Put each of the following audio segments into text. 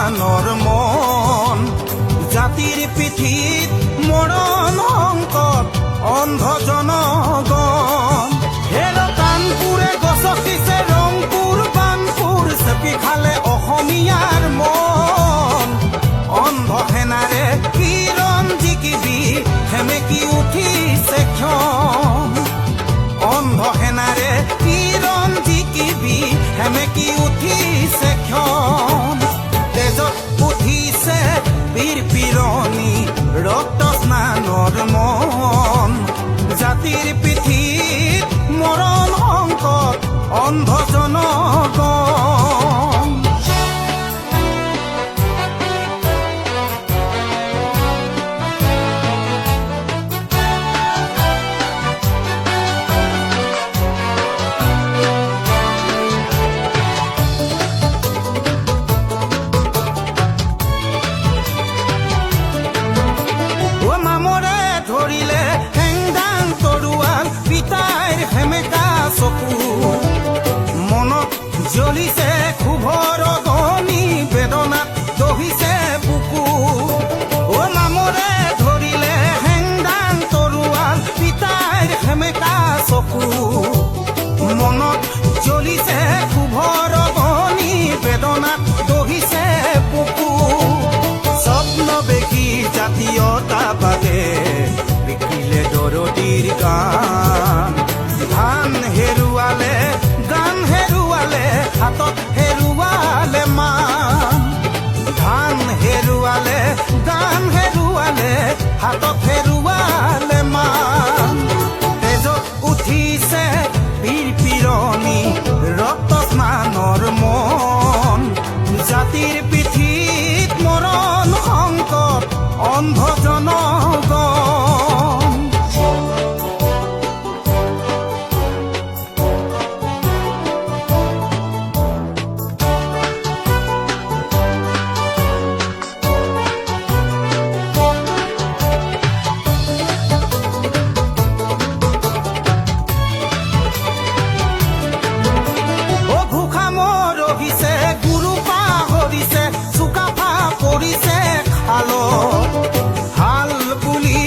স্নানৰ মন জাতিৰ পিঠিত মৰণ সংকট অন্ধ জনগণ হেৰ কাণপুৰে গছকিছে ৰংপুৰ বানপুৰ চেপি খালে অসমীয়াৰ মন অন্ধ সেনাৰে কিৰণ জিকিবি সেমেকি উঠিছে ক্ষণ অন্ধ সেনাৰে কিৰণ জিকিবি সেমেকি উঠিছে ক্ষণ তেজত উঠিছে বীৰ পিৰণি ৰক্ত স্নানৰ মন জাতিৰ পিঠিত মৰণ সংকট অন্ধ জনগণ ধৰিলে হেংদাং তৰুৱাল পিতাইৰ সেমেকা চকু মনত জ্বলিছে ক্ষোভৰ অগ্নি বেদনাত দহিছে বুকু অ মামৰে ধৰিলে হেংদাং তৰুৱাল পিতাইৰ সেমেকা চকু মনত জ্বলিছে ক্ষোভৰ অগ্নি বেদনাত দহিছে বুকু স্বপ্ন দেখি জাতীয়তাবাদে বিকিলে দৰদীৰ গান ধান হেৰুৱালে গান হেৰুৱালে হাতত হেৰুৱালে মান ধান হেৰুৱালে গান হেৰুৱালে হাতত হেৰুৱালে মান তেজত উঠিছে বীৰ পিৰণি ৰক্ত স্নানৰ মন জাতিৰ পিঠিত মৰণ সংকট অন্ধ জনগণ পৰিছে খালত হাল বুলি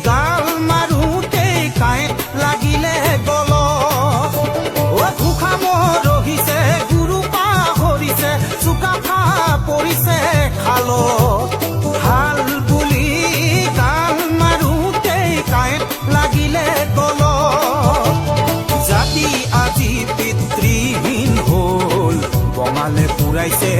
গাল মাৰোঁতেই কাঁইট লাগিলে গলত অ ঘোষা মৰহিছে গুৰু পাহৰিছে চুকাফা পৰিছে খালত হাল বুলি গাল মাৰোঁতেই কাঁইট লাগিলে গলত জাতি আজি পিতৃহীন হ'ল বঙালে পুৰাইছে